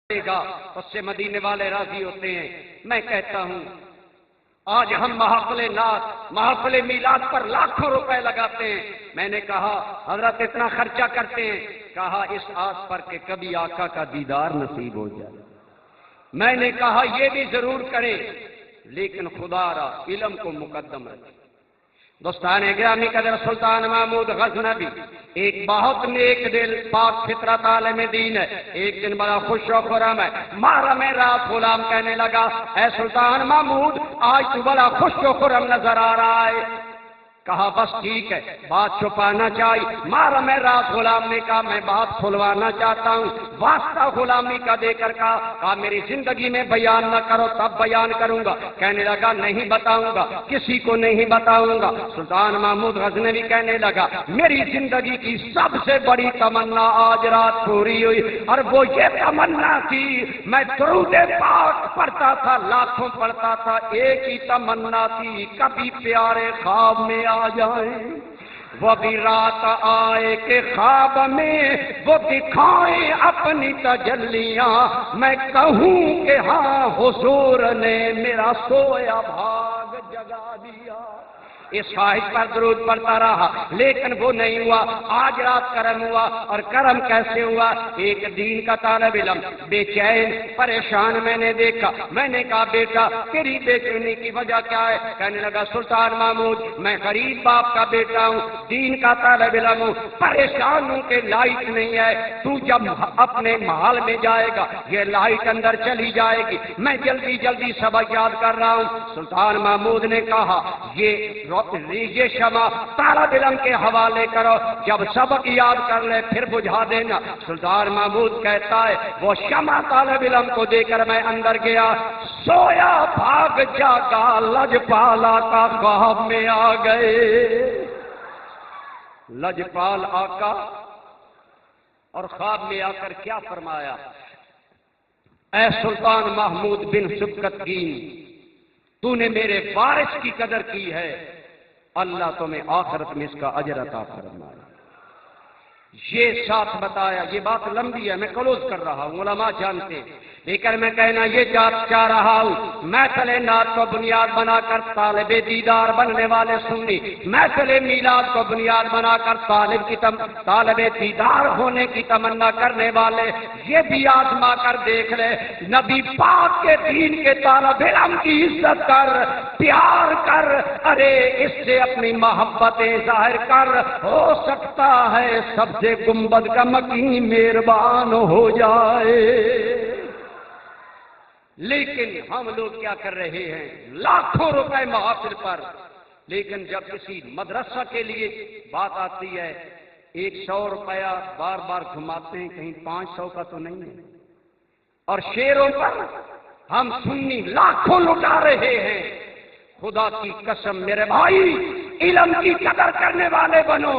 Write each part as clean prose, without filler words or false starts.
گا اس سے مدینے والے راضی ہوتے ہیں۔ میں کہتا ہوں آج ہم محافل نعت محافل میلاد پر لاکھوں روپے لگاتے ہیں۔ میں نے کہا حضرت اتنا خرچہ کرتے ہیں، کہا اس آس پر کہ کبھی آقا کا دیدار نصیب ہو جائے۔ میں نے کہا یہ بھی ضرور کرے، لیکن خدا را علم کو مقدم رکھے۔ دوستان گرامی قدر سلطان محمود غزنوی ایک بہت نیک دل پاک فطرت عالم دین ہے۔ ایک دن بڑا خوش و خرم ہے، مارا میں رات غلام کہنے لگا اے سلطان محمود آج تو بڑا خوش و خرم نظر آ رہا ہے۔ کہا بس ٹھیک ہے، بات چھپانا چاہیے۔ مارا میں رات غلام نے کہا میں بات کھلوانا چاہتا ہوں، واسطہ غلامی کا دے کر کہا میری زندگی میں بیان نہ کرو تب بیان کروں گا۔ کہنے لگا نہیں بتاؤں گا، کسی کو نہیں بتاؤں گا۔ سلطان محمود غزنوی کہنے لگا میری زندگی کی سب سے بڑی تمنا آج رات پوری ہوئی، اور وہ یہ تمنا تھی میں درود پاک پڑھتا تھا، لاکھوں پڑھتا تھا، ایک ہی تمنا تھی کبھی پیارے خواب میں آ جائیں، وہ بھی رات آئے کہ خواب میں وہ دکھائیں اپنی تجلیاں، میں کہوں کہ ہاں حضور نے میرا سویا بھاگ جگا دیا۔ اس خواہش پر درود پڑھتا رہا لیکن وہ نہیں ہوا۔ آج رات کرم ہوا، اور کرم کیسے ہوا؟ ایک دین کا طالب علم بے چین پریشان میں نے دیکھا۔ میں نے کہا بیٹا تیری بے چینی کی وجہ کیا ہے؟ کہنے لگا سلطان محمود میں غریب باپ کا بیٹا ہوں، دین کا طالب علم ہوں، پریشان ہوں کہ لائٹ نہیں ہے، تو جب اپنے محل میں جائے گا یہ لائٹ اندر چلی جائے گی، میں جلدی جلدی سبق یاد کر رہا ہوں۔ سلطان محمود نے کہا یہ شمع طالب علم کے حوالے کرو، جب سبق یاد کر لے پھر بجھا دینا۔ سلطان محمود کہتا ہے وہ شمع طالب علم کو دے کر میں اندر گیا، سویا بھاگ جاگا لجپالا کا خواب میں آ گئے۔ لجپال آقا اور خواب میں آ کر کیا فرمایا؟ اے سلطان محمود بن سبکتگین تو نے میرے وارث کی قدر کی ہے، اللہ تمہیں آخرت میں اس کا اجر عطا فرمائے۔ یہ ساتھ بتایا، یہ بات لمبی ہے میں کلوز کر رہا ہوں، علماء جانتے، لیکن میں کہنا یہ چاہ رہا ہوں محفل نعت کو بنیاد بنا کر طالب دیدار بننے والے سنی، محفل میلاد کو بنیاد بنا کر طالب دیدار ہونے کی تمنا کرنے والے یہ بھی آزما کر دیکھ لے، نبی پاک کے دین کے طالب علم کی عزت کر، پیار کر، ارے اس سے اپنی محبتیں ظاہر کر، ہو سکتا ہے سب سے گنبد کا مکین مہربان ہو جائے۔ لیکن ہم لوگ کیا کر رہے ہیں؟ لاکھوں روپے محافل پر، لیکن جب کسی مدرسہ کے لیے بات آتی ہے 100 روپیہ بار بار گھماتے ہیں، کہیں 500 کا تو نہیں ہے، اور شیروں پر ہم سنی لاکھوں لٹا رہے ہیں۔ خدا کی قسم میرے بھائی علم کی قدر کرنے والے بنو،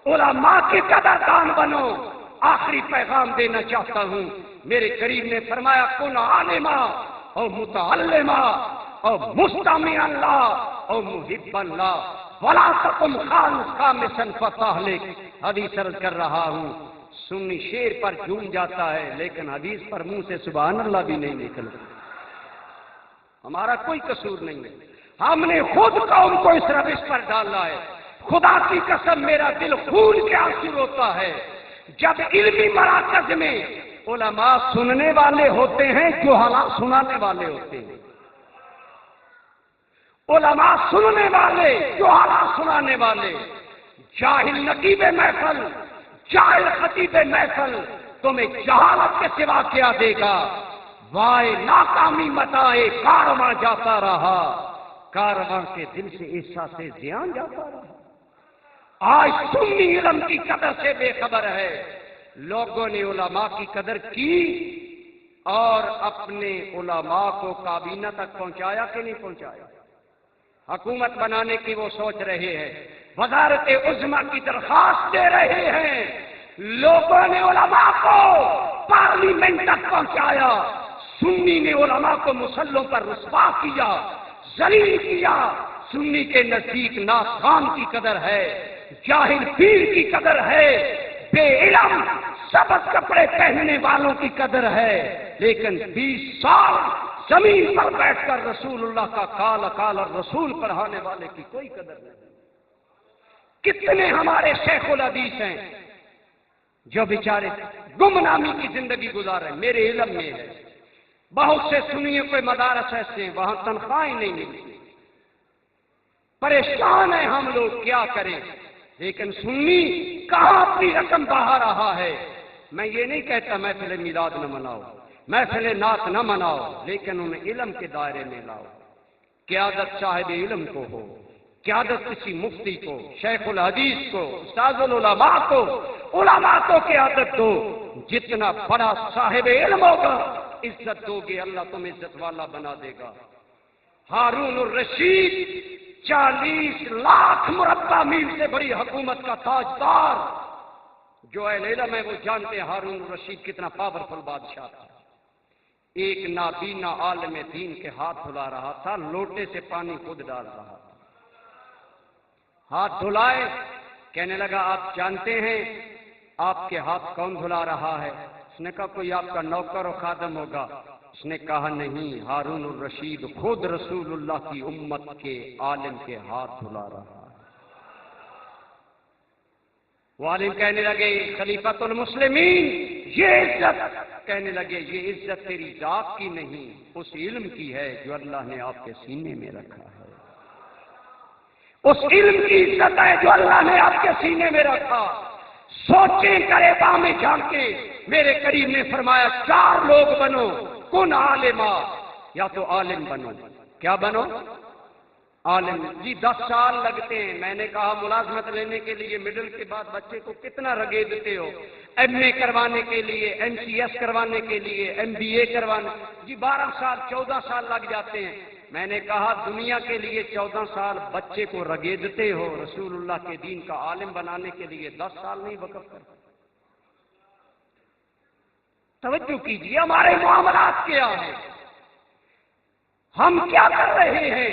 علماء کی قدر دان بنو۔ آخری پیغام دینا چاہتا ہوں، میرے کریم نے فرمایا کن عالما او متعلما او مستمع اللہ او محب اللہ ولا تقم خامسا فتهلك۔ حدیث عرض کر رہا ہوں، سنی شیر پر جھوم جاتا ہے لیکن حدیث پر منہ سے سبحان اللہ بھی نہیں نکلتا۔ ہمارا کوئی قصور نہیں ہے، ہم نے خود قوم کو اس روش پر ڈالا ہے۔ خدا کی قسم میرا دل خون کے آنسو روتا ہے جب علمی مراکز میں علماء سننے والے ہوتے ہیں جو حالات سنانے والے ہوتے ہیں، علماء سننے والے جو حالات سنانے والے، جاہل نقیب محفل، جاہل خطیب محفل تمہیں جہالت کے سوا کیا دے گا؟ وائے ناکامی متائے کارواں جاتا رہا، کارواں کے دل سے احساس زیان جاتا رہا۔ آج سنی علم کی قدر سے بے خبر ہے، لوگوں نے علماء کی قدر کی اور اپنے علماء کو کابینہ تک پہنچایا کہ نہیں پہنچایا؟ حکومت بنانے کی وہ سوچ رہے ہیں، وزارت عظمیٰ کی درخواست دے رہے ہیں، لوگوں نے علماء کو پارلیمنٹ تک پہنچایا، سنی نے علماء کو مسلوں پر رسوا کیا، ذلیل کیا۔ سنی کے نزدیک ناخوان کی قدر ہے، جاہل پیر کی قدر ہے، بے علم سبز کپڑے پہننے والوں کی قدر ہے، لیکن 20 سال زمین پر بیٹھ کر رسول اللہ کا قال قال الرسول پڑھانے والے کی کوئی قدر نہیں۔ کتنے ہمارے شیخ الحدیث ہیں جو بیچارے گمنامی کی زندگی گزار رہے ہیں، میرے علم میں ہے، بہت سے سنیے کوئی مدارس ایسے ہیں وہاں تنخواہیں نہیں ملتی، پریشان ہیں ہم لوگ، کیا کریں؟ لیکن سنی کہاں اپنی رقم بہا رہا ہے۔ میں یہ نہیں کہتا محفل میلاد نہ مناؤ، محفل نعت نہ مناؤ، لیکن انہیں علم کے دائرے میں لاؤ، قیادت صاحب علم کو ہو، قیادت کسی مفتی کو، شیخ الحدیث کو، استاد العلماء کو، علماء کو قیادت دو۔ جتنا بڑا صاحب علم ہوگا عزت دو گے، اللہ تمہیں عزت والا بنا دے گا۔ ہارون الرشید 40 لاکھ مربع میل سے بڑی حکومت کا تاجدار، جو اہل علم ہے وہ جانتے ہیں ہارون الرشید کتنا پاورفل بادشاہ تھا۔ ایک نابینا عالم دین کے ہاتھ دھلا رہا تھا، لوٹے سے پانی خود ڈال رہا تھا، ہاتھ دھلائے، کہنے لگا آپ جانتے ہیں آپ کے ہاتھ کون دھلا رہا ہے؟ اس نے کہا کوئی آپ کا نوکر و خادم ہوگا۔ اس نے کہا نہیں، ہارون الرشید خود رسول اللہ کی امت کے عالم کے ہاتھ دھلا رہا ہے۔ وہ عالم کہنے لگے خلیفۃ المسلمین، یہ عزت، کہنے لگے یہ عزت تیری ذات کی نہیں، اس علم کی ہے جو اللہ نے آپ کے سینے میں رکھا ہے، اس علم کی عزت ہے جو اللہ نے آپ کے سینے میں رکھا۔ سوچیں کرے میں جان کے میرے کریم نے فرمایا 4 لوگ بنو، کن عالما، یا تو عالم بنو، کیا بنو؟ عالم۔ جی 10 سال لگتے ہیں، میں نے کہا ملازمت لینے کے لیے مڈل کے بعد بچے کو کتنا رگیدتے ہو، ایم اے کروانے کے لیے، ایم سی ایس کروانے کے لیے، ایم بی اے کروانے، جی 12 سال 14 سال لگ جاتے ہیں۔ میں نے کہا دنیا کے لیے 14 سال بچے کو رگیدتے ہو، رسول اللہ کے دین کا عالم بنانے کے لیے 10 سال نہیں وقف کرتے؟ توجہ کیجیے ہمارے معاملات کیا ہیں، ہم کیا کر رہے ہیں،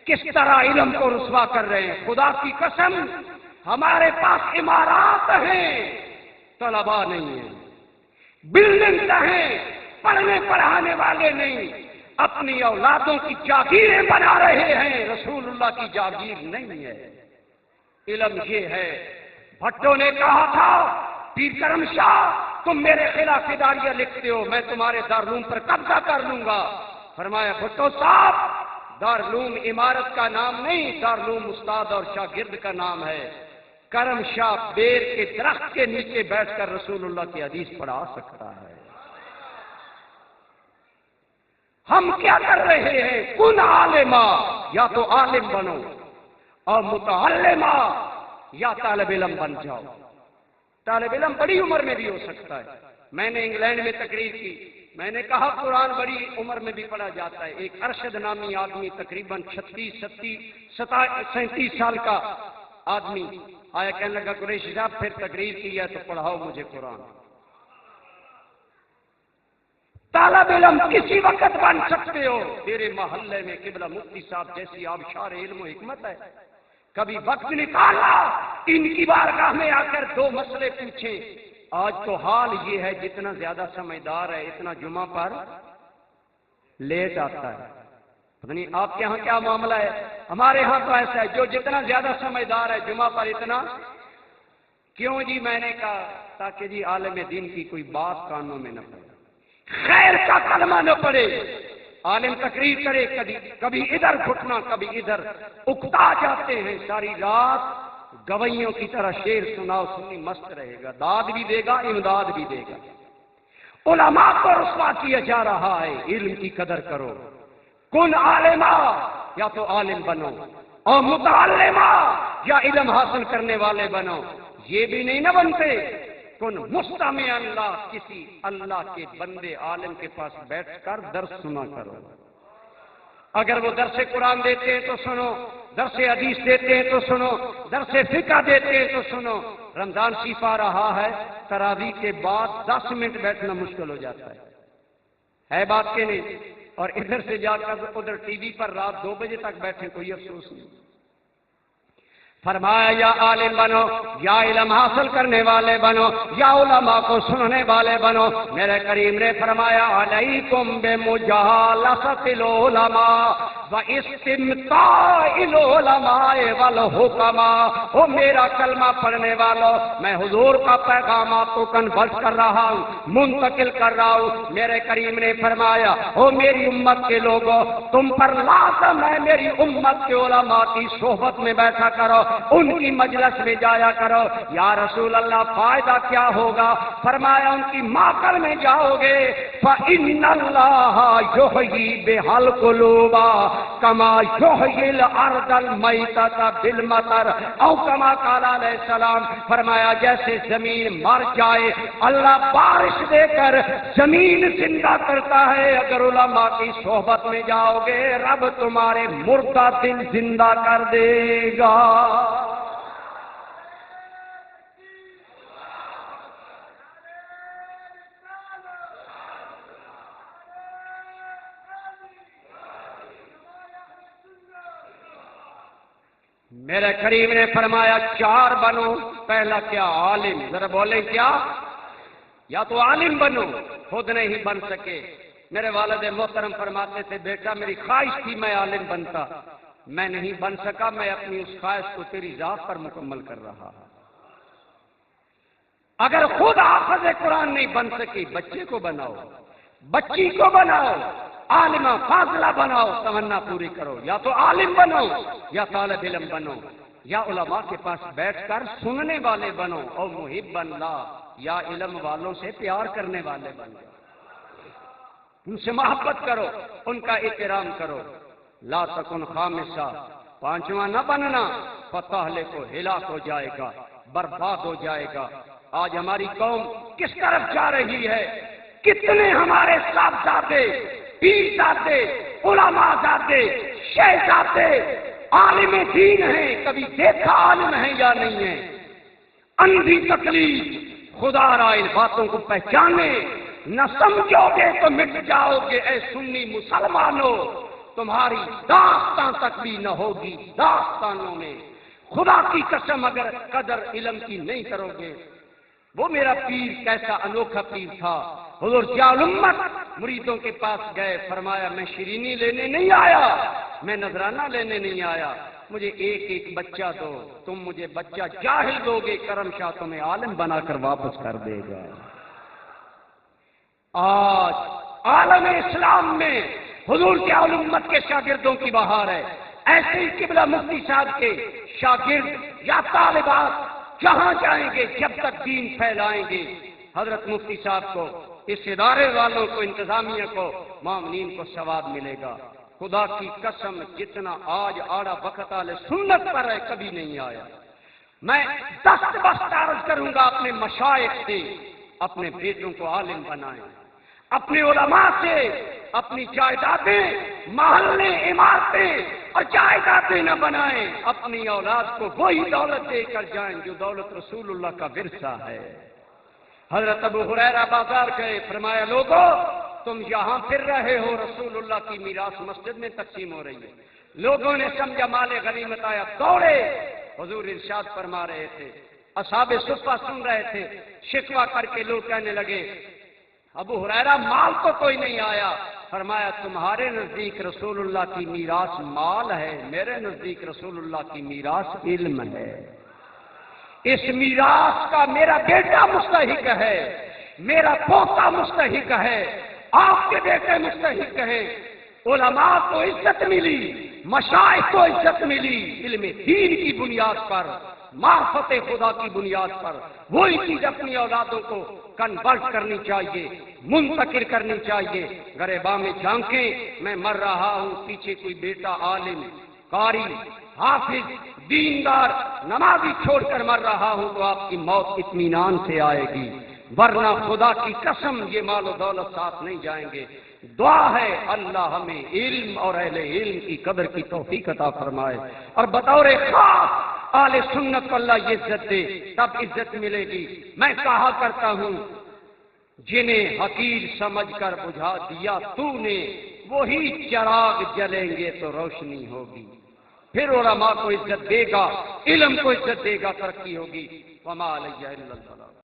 کس طرح علم کو رسوا کر رہے ہیں۔ خدا کی قسم ہمارے پاس عمارات ہیں، طلباء نہیں ہیں، بلڈنگ ہیں، پڑھنے پڑھانے والے نہیں، اپنی اولادوں کی جاگیریں بنا رہے ہیں، رسول اللہ کی جاگیر نہیں ہے۔ علم یہ ہے، بھٹو نے کہا تھا پیر کرم شاہ تم میرے خلاف اداریاں لکھتے ہو، میں تمہارے دارالعلوم پر قبضہ کر لوں گا۔ فرمایا بھٹو صاحب دارالعلوم عمارت کا نام نہیں، دارالعلوم استاد اور شاگرد کا نام ہے۔ کرم شاہ بیر کے درخت کے نیچے بیٹھ کر رسول اللہ کی حدیث پڑھا سکتا ہے۔ ہم کیا کر رہے ہیں، کن عالما، یا تو عالم بنو، اور متعلما، یا طالب علم بن جاؤ۔ طالب علم بڑی عمر میں بھی ہو سکتا ہے۔ میں نے انگلینڈ میں تقریر کی، میں نے کہا قرآن بڑی عمر میں بھی پڑھا جاتا ہے۔ ایک ارشد نامی آدمی تقریباً 37 سال کا آدمی آیا، کہنے لگا قریشی صاحب پھر تقریر کی ہے تو پڑھاؤ مجھے قرآن۔ طالب علم کسی وقت بن سکتے ہو، تیرے محلے میں قبلہ مفتی صاحب جیسی آبشار علم و حکمت ہے، کبھی وقت نکالا ان کی بارگاہ میں آ کر 2 مسئلے پوچھیں۔ آج تو حال یہ ہے جتنا زیادہ سمجھدار ہے اتنا جمعہ پر لیٹ آتا ہے۔ پتہ نہیں آپ کے ہاں کیا معاملہ ہے، ہمارے ہاں تو ایسا ہے جو جتنا زیادہ سمجھدار ہے جمعہ پر اتنا کیوں؟ جی میں نے کہا تاکہ جی عالم دین کی کوئی بات کانوں میں نہ پڑے، خیر کا کلمہ نہ پڑے، عالم تقریر کرے کبھی ادھر گھٹنا کبھی ادھر، اکتا جاتے ہیں ساری رات، گویوں کی طرح شعر سناؤ، سنی مست رہے گا، داد بھی دے گا امداد بھی دے گا۔ علماء کو رسوا کیا جا رہا ہے، علم کی قدر کرو، کن عالما، یا تو عالم بنو، اور متعلما، یا علم حاصل کرنے والے بنو۔ یہ بھی نہیں نہ بنتے، کن مستمع اللہ، کسی اللہ کے بندے عالم کے پاس بیٹھ کر درس سنا کرو۔ اگر وہ درس قرآن دیتے ہیں تو سنو، درس حدیث دیتے ہیں تو سنو، درس فقہ دیتے ہیں تو سنو۔ رمضان شریف آ رہا ہے، تراویح کے بعد 10 منٹ بیٹھنا مشکل ہو جاتا ہے بات کہ نہیں؟ اور ادھر سے جا کر ادھر ٹی وی پر رات 2 بجے تک بیٹھے، کوئی افسوس نہیں۔ فرمایا یا عالم بنو، یا علم حاصل کرنے والے بنو، یا علماء کو سننے والے بنو۔ میرے کریم نے فرمایا علیکم بمجالست العلماء واستمتاع العلماء والحکماء۔ او میرا کلمہ پڑھنے والوں، میں حضور کا پیغام آپ کو کنورٹ کر رہا ہوں، منتقل کر رہا ہوں۔ میرے کریم نے فرمایا او میری امت کے لوگوں، تم پر لازم ہے میری امت کے علماء کی صحبت میں بیٹھا کرو، ان کی مجلس میں جایا کرو۔ یا رسول اللہ فائدہ کیا ہوگا؟ فرمایا ان کی ماقل میں جاؤ گے فَإِنَّ اللَّهَ يُحْيِي بِهَا الْقُلُوبَ كَمَا يُحْيِي الْأَرْضَ الْمَيْتَةَ بِالْمَطَرِ، او کما قال علیہ السلام، فرمایا جیسے زمین مر جائے اللہ بارش دے کر زمین زندہ کرتا ہے، اگر علماء کی صحبت میں جاؤ گے رب تمہارے مردہ دل زندہ کر دے گا۔ میرے کریم نے فرمایا چار بنو، پہلا کیا؟ عالم۔ ذرا بولیں کیا؟ یا تو عالم بنو، خود نہیں بن سکے۔ میرے والد محترم فرماتے تھے بیٹا میری خواہش تھی میں عالم بنتا، میں نہیں بن سکا، میں اپنی اس خواہش کو تیری ذات پر مکمل کر رہا۔ اگر خود حافظ قرآن نہیں بن سکی بچے کو بناؤ، بچی کو بناؤ، عالمہ فاضلہ بناؤ، تمنا پوری کرو۔ یا تو عالم بنو، یا طالب علم بنو، یا علماء کے پاس بیٹھ کر سننے والے بنو، اور محب اللہ، یا علم والوں سے پیار کرنے والے بنو، ان سے محبت کرو، ان کا احترام کرو۔ لا تکن خامسہ، پانچواں نہ بننا، فتح کو ہلاک ہو جائے گا، برباد ہو جائے گا۔ آج ہماری قوم کس طرف جا رہی ہے؟ کتنے ہمارے صاحبزادے، پیرزادے، علماء زادے، شہزادے عالم دین ہیں، کبھی دیکھا عالم ہے یا نہیں ہے؟ اندھی تکلیف، خدا را ان باتوں کو پہچانے، نہ سمجھو گے تو مٹ جاؤ گے۔ اے سنی مسلمانوں، تمہاری داستان تک بھی نہ ہوگی داستانوں میں۔ خدا کی قسم اگر قدر علم کی نہیں کرو گے، وہ میرا پیر کیسا انوکھا پیر تھا۔ حضور جالمت مریدوں کے پاس گئے، فرمایا میں شیرینی لینے نہیں آیا، میں نذرانہ لینے نہیں آیا، مجھے ایک ایک بچہ دو، تم مجھے بچہ جاہل دو گے، کرم شاہ تمہیں عالم بنا کر واپس کر دے گا۔ آج عالم اسلام میں حضور کے علمت کے شاگردوں کی بہار ہے۔ ایسے ہی قبلہ مفتی صاحب کے شاگرد یا طالبات جہاں جائیں گے جب تک دین پھیلائیں گے، حضرت مفتی صاحب کو، اس ادارے والوں کو، انتظامیہ کو، مومنین کو ثواب ملے گا۔ خدا کی قسم جتنا آج آڑا وقت آل سنت پر ہے کبھی نہیں آیا۔ میں دست بست عرض کروں گا اپنے مشائخ سے، اپنے بیٹوں کو عالم بنائیں، اپنے علماء سے اپنی جائیدادیں، محلے، عمارتیں اور جائیدادیں نہ بنائیں، اپنی اولاد کو وہی دولت دے کر جائیں جو دولت رسول اللہ کا ورثہ ہے۔ حضرت ابو ہریرہ بازار گئے، فرمایا لوگوں تم یہاں پھر رہے ہو، رسول اللہ کی میراث مسجد میں تقسیم ہو رہی ہے۔ لوگوں نے سمجھا مال غنیمت آیا، دوڑے، حضور ارشاد فرما رہے تھے، اصحاب صفہ سن رہے تھے، شکوہ کر کے لوگ کہنے لگے ابو ہریرہ مال تو کوئی نہیں آیا۔ فرمایا تمہارے نزدیک رسول اللہ کی میراث مال ہے، میرے نزدیک رسول اللہ کی میراث علم ہے۔ اس میراث کا میرا بیٹا مستحق ہے، میرا پوتا مستحق ہے، آپ کے بیٹے مستحق ہیں۔ علماء کو عزت ملی، مشائخ کو عزت ملی، علم دین کی بنیاد پر، معرفت خدا کی بنیاد پر۔ وہی چیز اپنی اولادوں کو کنورٹ کرنی چاہیے، منتقل کرنی چاہیے۔ غریباں میں جھانکیں، میں مر رہا ہوں، پیچھے کوئی بیٹا عالم، قاری، حافظ، دیندار، نمازی چھوڑ کر مر رہا ہوں تو آپ کی موت اطمینان سے آئے گی، ورنہ خدا کی قسم یہ مال و دولت ساتھ نہیں جائیں گے۔ دعا ہے اللہ ہمیں علم اور اہل علم کی قدر کی توفیق عطا فرمائے، اور بطور خاص اہل سنت کو اللہ یہ عزت دے، تب عزت ملے گی۔ میں کہا کرتا ہوں جنہیں حقیر سمجھ کر بجھا دیا تو نے، وہی چراغ جلیں گے تو روشنی ہوگی۔ پھر علماء کو عزت دے گا، علم کو عزت دے گا، ترقی ہوگی۔ وما علیہ الا البلاغ۔